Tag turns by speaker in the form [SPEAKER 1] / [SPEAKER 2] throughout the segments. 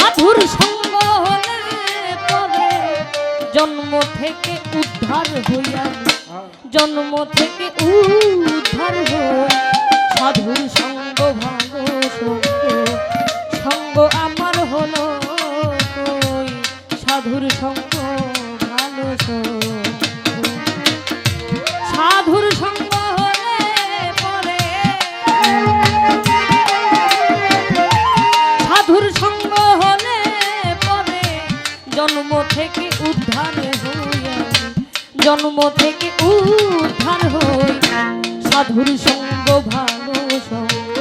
[SPEAKER 1] সাধুর সঙ্গ হলে পরে জন্ম থেকে উদ্ধার হইয়া, জন্ম থেকে উদ্ধার হই। সাধুর সঙ্গ ভালো সঙ্গ, সঙ্গ আমার হলো কই। সাধুর সঙ্গ ভালো সঙ্গ, সাধুর সঙ্গ হলে পরে, সাধুর সঙ্গ হলে পরে জন্ম থেকে উদ্ধার হই, জন্ম থেকে উদ্ধার হই। সাধুর সঙ্গ ভালো সঙ্গ,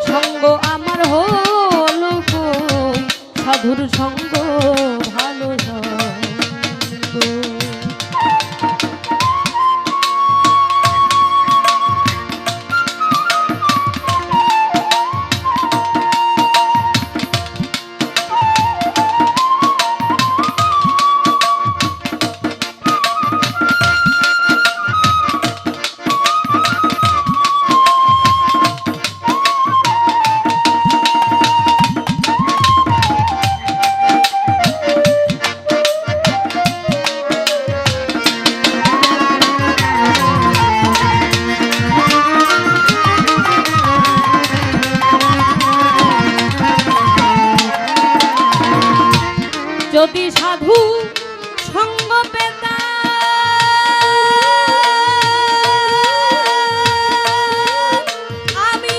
[SPEAKER 1] সঙ্গ আমার হলো কই। সাধুর সঙ্গ ভালো সঙ্গ। যদি সাধু সঙ্গ পেতাম, আমি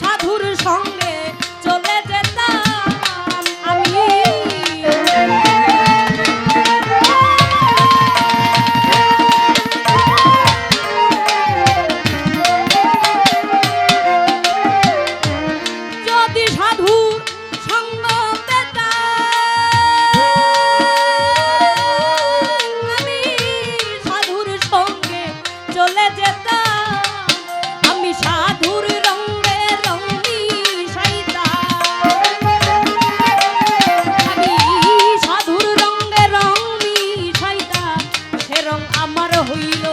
[SPEAKER 1] সাধুর সঙ্গে চলে যেতাম। আমি যদি সাধুর সঙ্গ চলে যেতাম, আমি সাধুর রঙে রং মিশাইতাম, আমি সাধুর রঙে রং মিশাইতাম। সে রং আমার হইল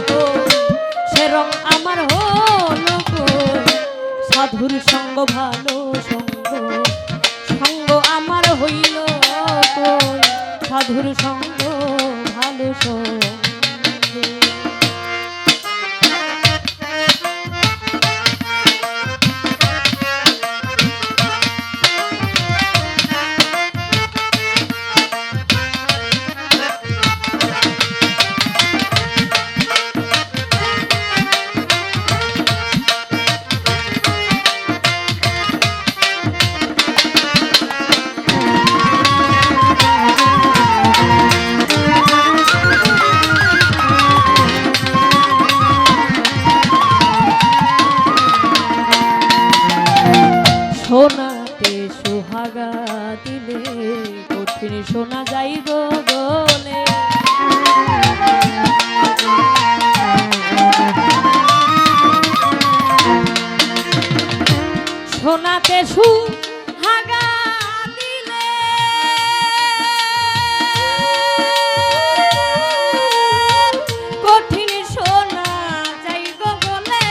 [SPEAKER 1] কই, সে রং আমার হলো কই। সাধুর সঙ্গ ভালো সঙ্গ, সঙ্গ আমার হইল কই। সাধুর সঙ্গ ভালো সঙ্গ। সোনাতে সোহাগা দিলে কঠিন শোনা যাইব বলে, সোনাতে সোহাগা দিলে কঠিন শোনা যাইব বলে।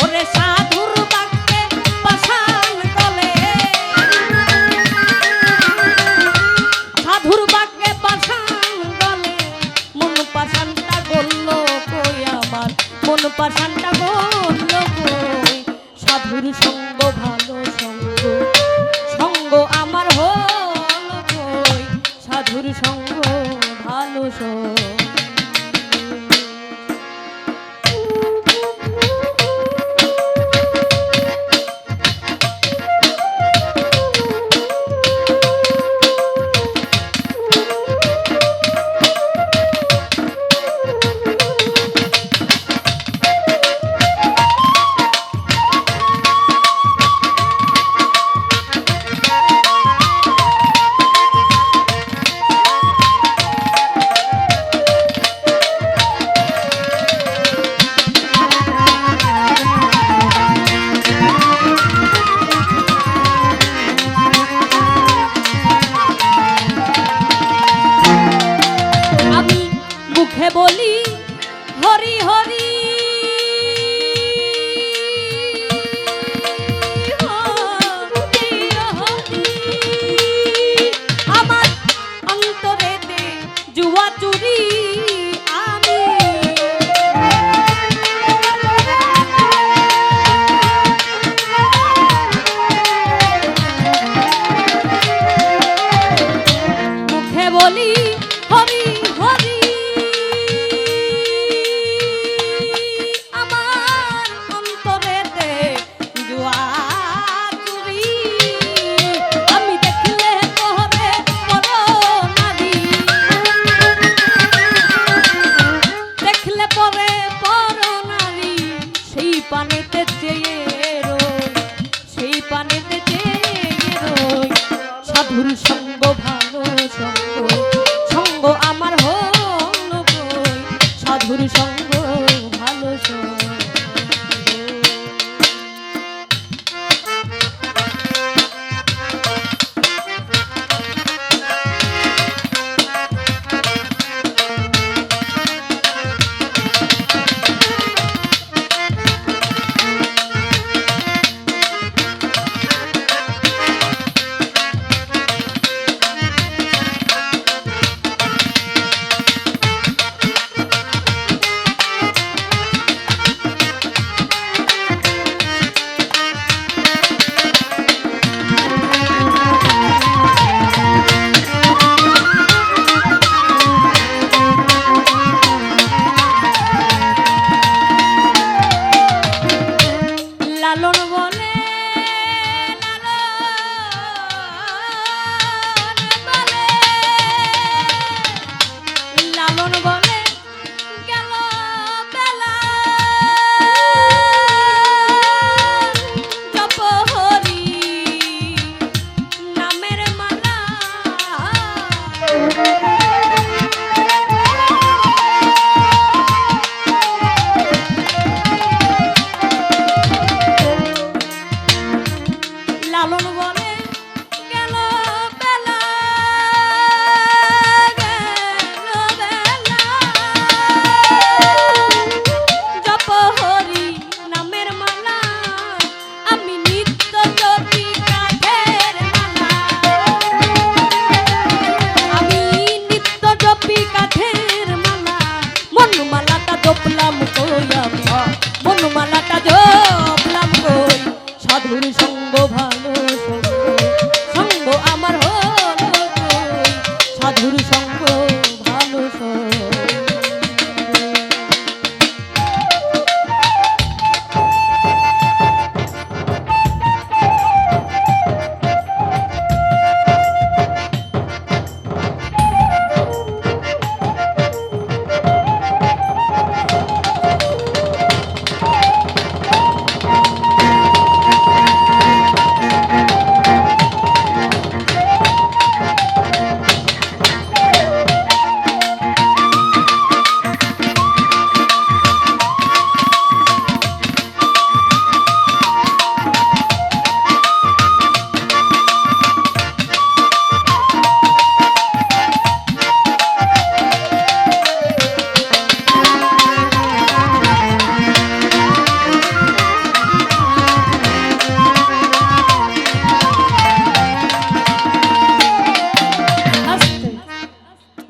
[SPEAKER 1] ওরে সাধুর বাক্যে পাষাণ গলে, সাধুর বাক্যে পাষাণ গলে। মন পাষাণটা গলল কই আমার, মন পাষাণটা গলল কই। সাধুর সঙ্গ ভালো সঙ্গ, সাধুর সঙ্গ ভালো সঙ্গ, সঙ্গ আমার হলো কই, সাধুর সঙ্গ ভালো সঙ্গ। সাধুর সঙ্গ ভালো সঙ্গ, সঙ্গ আমার হলো কই, সাধুর সঙ্গ ভালো সঙ্গ।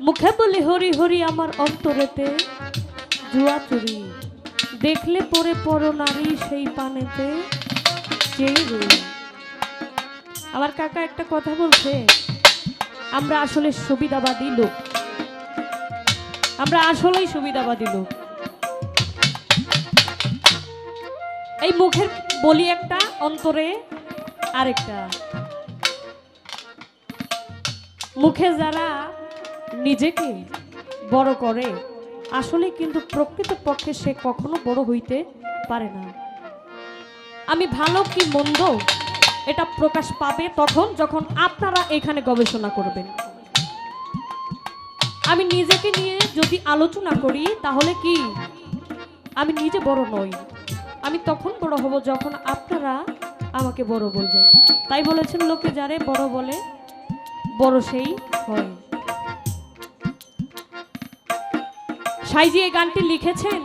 [SPEAKER 1] মুখে বলি হরি হরি, আমার অন্তরেতে জুয়া চুরি, দেখলে পরে পর নারী সেই পানেতে চেয়ে রই। আমার কাকা একটা কথা বলছে, আমরা আসলে সুবিধাবাদী লোক, আমরা আসলেই সুবিধাবাদী লোক। এই মুখের বলি একটা, অন্তরে আরেকটা। মুখে যারা নিজেকে বড় করে, আসলে কিন্তু প্রকৃত পক্ষে সে কখনো বড় হইতে পারে না। আমি ভালো কি মন্দ এটা প্রকাশ পাবে তখন যখন আপনারা এখানে গবেষণা করবেন। আমি নিজেকে নিয়ে যদি আলোচনা করি তাহলে কি আমি নিজে বড় নই, আমি তখন বড় হব যখন আপনারা আমাকে বড় বলবেন। তাই বলেছেন, লোকে যারে বড় বলে বড় সেই হয়। সাইজি এই গানটি লিখেছেন,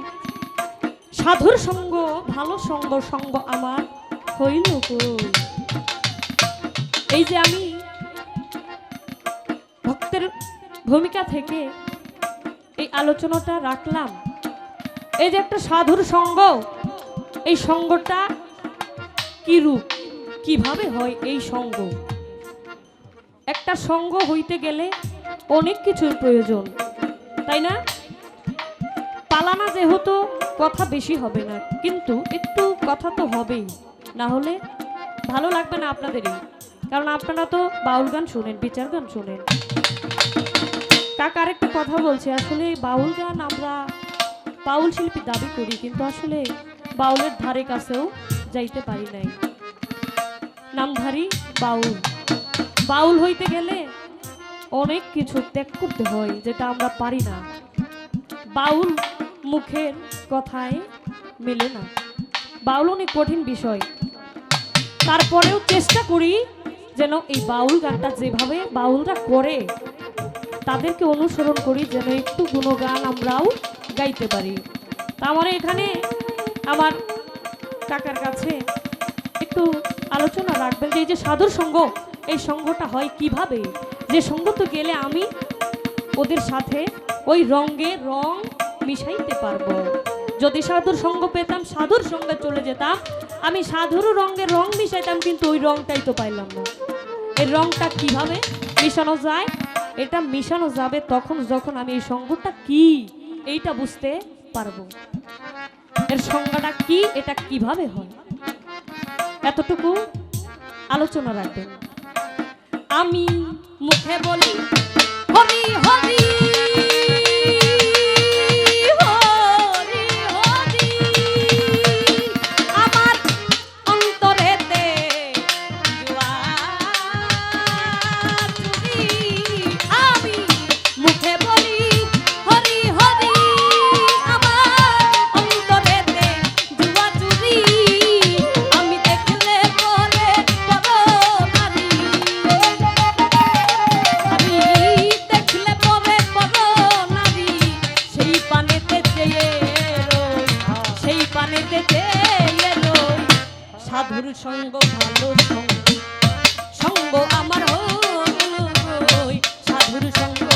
[SPEAKER 1] সাধুর সঙ্গ ভালো সঙ্গ, সঙ্গ আমার হইল কই। এই যে আমি ভক্তের ভূমিকা থেকে এই আলোচনাটা রাখলাম, এই যে একটা সাধুর সঙ্গ, এই সঙ্গটা কি রূপ, কিভাবে হয় এই সঙ্গ। একটা সঙ্গ হইতে গেলে অনেক কিছুর প্রয়োজন, তাই না? পালানা যেহেতু কথা বেশি হবে না, কিন্তু একটু কথা তো হবেই, না হলে ভালো লাগবে না আপনাদেরই। কারণ আপনারা তো বাউল গান শোনেন, বিচার গান শোনেন। কাকা আরেকটা কথা বলছে, আসলে বাউল গান আমরা বাউল শিল্পী দাবি করি, কিন্তু আসলে বাউলের ধারে কাছেও যাইতে পারি নাই, নামধারী বাউল। বাউল হইতে গেলে অনেক কিছু ত্যাগ করতে হয়, যেটা আমরা পারি না। বাউল মুখের কথায় মেলে না, বাউল অনেক কঠিন বিষয়। তারপরেও চেষ্টা করি যেন এই বাউল গানটা যেভাবে বাউলরা করে তাদেরকে অনুসরণ করি, যেন একটু গুণগান আমরাও গাইতে পারি। তা আমার এখানে আমার কাকার কাছে একটু আলোচনা রাখবেন যে এই যে সাধুর সঙ্গ, এই সঙ্গটা হয় কিভাবে, যে সঙ্গ তো গেলে আমি ওদের সাথে ওই রঙে রং মিশাইতে পারবো। যদি সাধুর সঙ্গ পেতাম, সাধুর সঙ্গে চলে যেতাম, আমি সাধুর রঙে রং মিশাইতাম, কিন্তু ওই রংটাই তো পাইলাম না। এই রংটা কিভাবে মিশানো যায়, এটা মিশানো যাবে তখন যখন আমি এই সঙ্গটা কি এইটা বুঝতে পারবো, এর সংজ্ঞাটা কি, এটা কিভাবে হয়, এতটুকু আলোচনা রাখবেন। আমি মুখে বলি হরি হরি হরি হরি, আমার অন্তরেতে জুয়াচুরি। আমি মুখে বলি হরি হরি, আমার অন্তরেতে জুয়াচুরি। আমি দেখলে পরে পরো নারী, আমি দেখলে পরে পরো নারী, সেই পানেতে চেয়ে রই, সেই পানেতে চেয়ে রই। সাধুর সঙ্গ ভালো সঙ্গ, সঙ্গ আমার হই, সাধুর সঙ্গ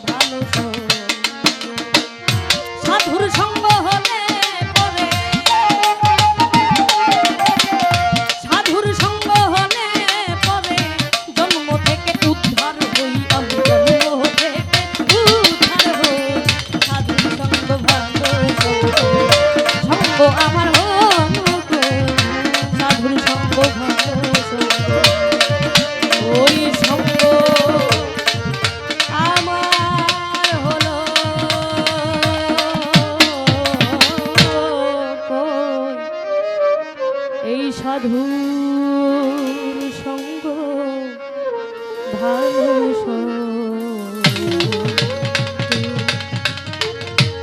[SPEAKER 1] ভালো সঙ্গ। সাধুর সঙ্গ হলে পরে, সাধুর সঙ্গ হলে পরে জন্ম থেকে উদ্ধার হই, আমি জন্ম থেকে উদ্ধার হই। সাধুর সঙ্গ ভালো সঙ্গ, সঙ্গ আমার হই, সাধুর সঙ্গ ভালো সঙ্গ। ওই সঙ্গ আমার হলো এই সাধুর সঙ্গ ভালো সঙ্গ।